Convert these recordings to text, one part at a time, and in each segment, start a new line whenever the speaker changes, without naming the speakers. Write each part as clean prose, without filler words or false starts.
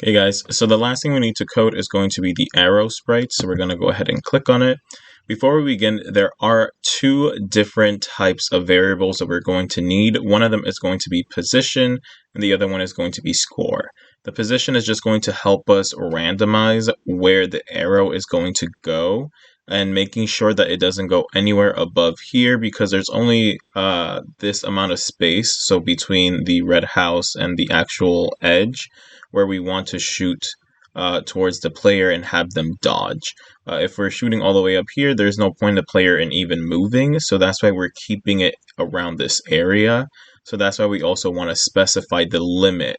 Hey guys, so the last thing we need to code is going to be the arrow sprite, so we're going to go ahead and click on it. Before we begin, there are two different types of variables that we're going to need. One of them is going to be position, and the other one is going to be score. The position is just going to help us randomize where the arrow is going to go, and making sure that it doesn't go anywhere above here because there's only this amount of space, so between the red house and the actual edge, where we want to shoot towards the player and have them dodge. If we're shooting all the way up here, there's no point in the player in even moving, so that's why we're keeping it around this area. So that's why we also want to specify the limit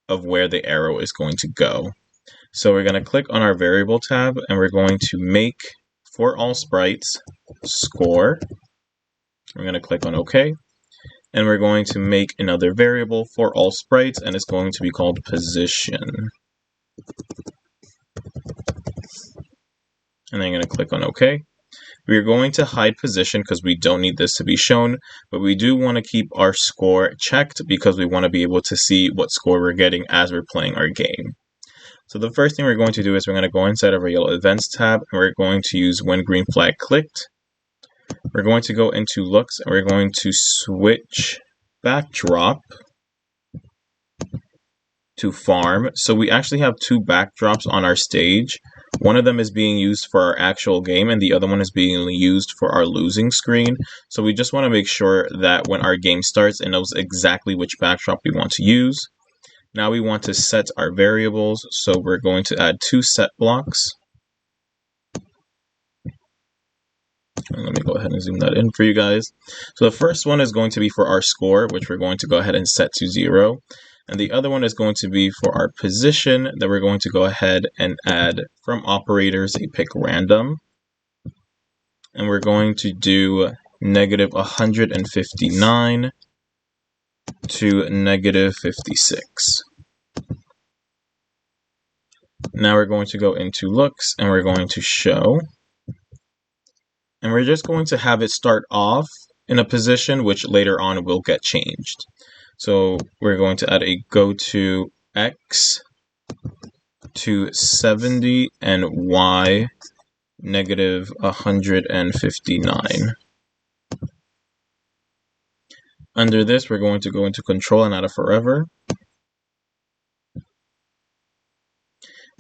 of where the arrow is going to go. So we're going to click on our variable tab and we're going to make for all sprites score. We're going to click on OK. And we're going to make another variable for all sprites, and it's going to be called position. And then I'm going to click on OK. We're going to hide position because we don't need this to be shown, but we do want to keep our score checked because we want to be able to see what score we're getting as we're playing our game. So the first thing we're going to do is we're going to go inside of our yellow events tab, and we're going to use when green flag clicked. We're going to go into looks, and we're going to switch backdrop to farm. So we actually have two backdrops on our stage. One of them is being used for our actual game, and the other one is being used for our losing screen. So we just want to make sure that when our game starts, it knows exactly which backdrop we want to use. Now we want to set our variables, so we're going to add two set blocks. And let me go ahead and zoom that in for you guys. So the first one is going to be for our score, which we're going to go ahead and set to 0. And the other one is going to be for our position that we're going to go ahead and add from operators a pick random. And we're going to do negative 159 to negative 56. Now we're going to go into looks and we're going to show. And we're just going to have it start off in a position which later on will get changed. So we're going to add a go to X to 70 and Y negative 159. Under this, we're going to go into control and add a forever.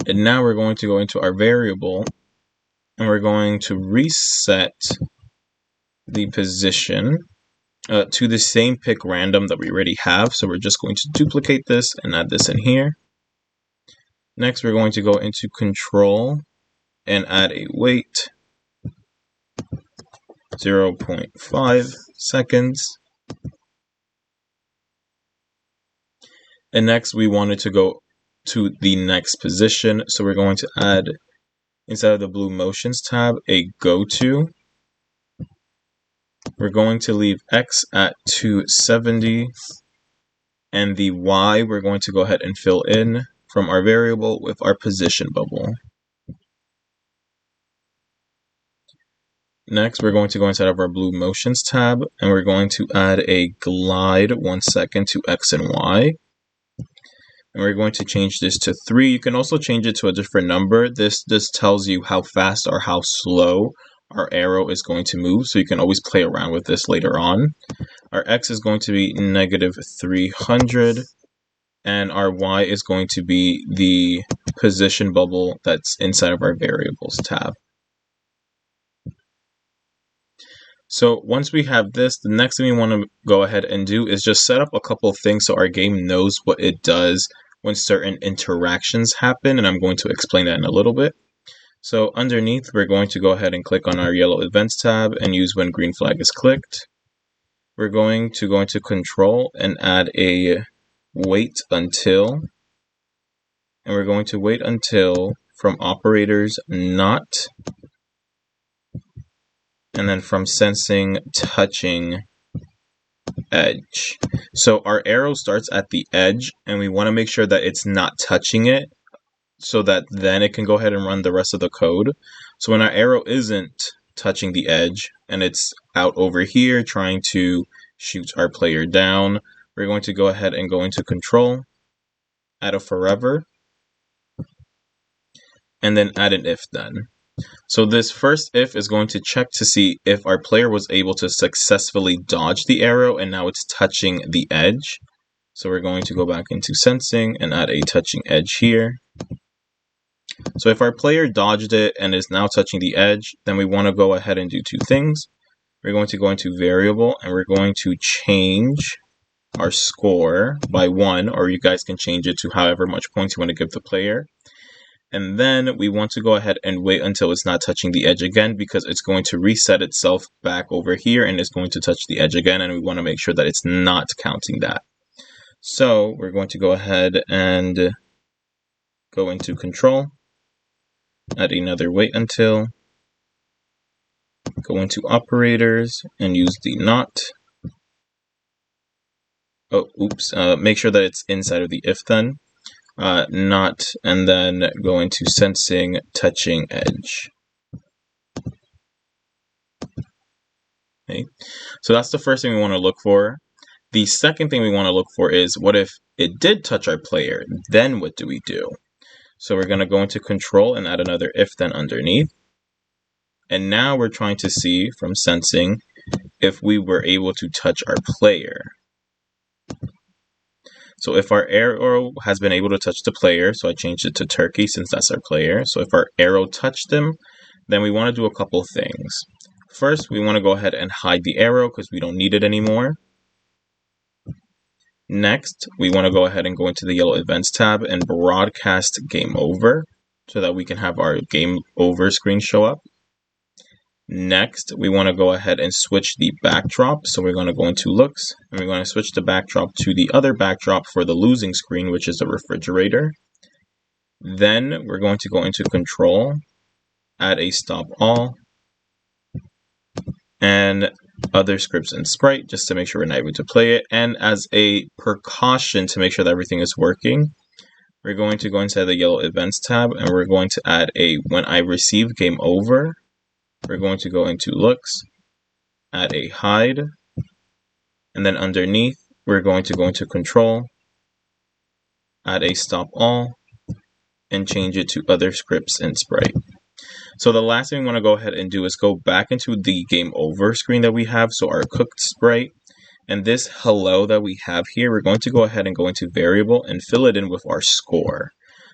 And now we're going to go into our variable and we're going to reset the position to the same pick random that we already have. So we're just going to duplicate this and add this in here. Next, we're going to go into control and add a wait 0.5 seconds. And next, we wanted to go to the next position. So we're going to add, inside of the blue motions tab, a go to. We're going to leave X at 270, and the Y we're going to go ahead and fill in from our variable with our position bubble. Next, we're going to go inside of our blue motions tab, and we're going to add a glide 1 second to X and Y. And we're going to change this to 3. You can also change it to a different number. This just tells you how fast or how slow our arrow is going to move, so you can always play around with this later on. Our X is going to be negative 300, and our Y is going to be the position bubble that's inside of our variables tab. So once we have this, the next thing we want to go ahead and do is just set up a couple of things so our game knows what it does when certain interactions happen, and I'm going to explain that in a little bit. So underneath, we're going to go ahead and click on our yellow events tab and use when green flag is clicked. We're going to go into control and add a wait until. And we're going to wait until from operators not, and then from sensing touching edge. So our arrow starts at the edge and we want to make sure that it's not touching it, so that then it can go ahead and run the rest of the code. So when our arrow isn't touching the edge and it's out over here trying to shoot our player down, we're going to go ahead and go into control, add a forever, and then add an if then. So this first if is going to check to see if our player was able to successfully dodge the arrow and now it's touching the edge. So we're going to go back into sensing and add a touching edge here. So if our player dodged it and is now touching the edge, then we want to go ahead and do two things. We're going to go into variable and we're going to change our score by 1, or you guys can change it to however much points you want to give the player. And then we want to go ahead and wait until it's not touching the edge again, because it's going to reset itself back over here and it's going to touch the edge again, and we want to make sure that it's not counting that. So we're going to go ahead and go into control, add another wait until, go into operators and use the not. Make sure that it's inside of the if then. Not, and then go into sensing touching edge. Okay, so that's the first thing we want to look for. The second thing we want to look for is, what if it did touch our player? Then what do we do? So we're going to go into control and add another if then underneath. And now we're trying to see from sensing if we were able to touch our player. So if our arrow has been able to touch the player, so I changed it to turkey since that's our player. So if our arrow touched him, then we want to do a couple things. First, we want to go ahead and hide the arrow because we don't need it anymore. Next, we want to go ahead and go into the yellow events tab and broadcast game over so that we can have our game over screen show up. Next, we want to go ahead and switch the backdrop. So we're going to go into looks and we're going to switch the backdrop to the other backdrop for the losing screen, which is the refrigerator. Then we're going to go into control, add a stop all, and other scripts in Sprite just to make sure we're not able to play it. And as a precaution to make sure that everything is working, we're going to go inside the yellow events tab and we're going to add a when I receive game over. We're going to go into looks, add a hide, and then underneath we're going to go into control, add a stop all, and change it to other scripts in Sprite. So the last thing we want to go ahead and do is go back into the game over screen that we have, so our cooked sprite. And this hello that we have here, we're going to go ahead and go into variable and fill it in with our score.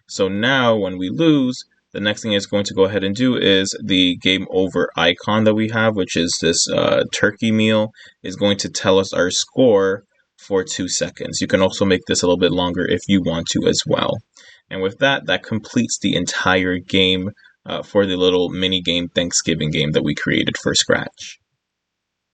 So now when we lose, the next thing it's going to go ahead and do is the game over icon that we have, which is this turkey meal, is going to tell us our score for 2 seconds. You can also make this a little bit longer if you want to as well. And with that, that completes the entire game for the little mini game Thanksgiving game that we created for Scratch.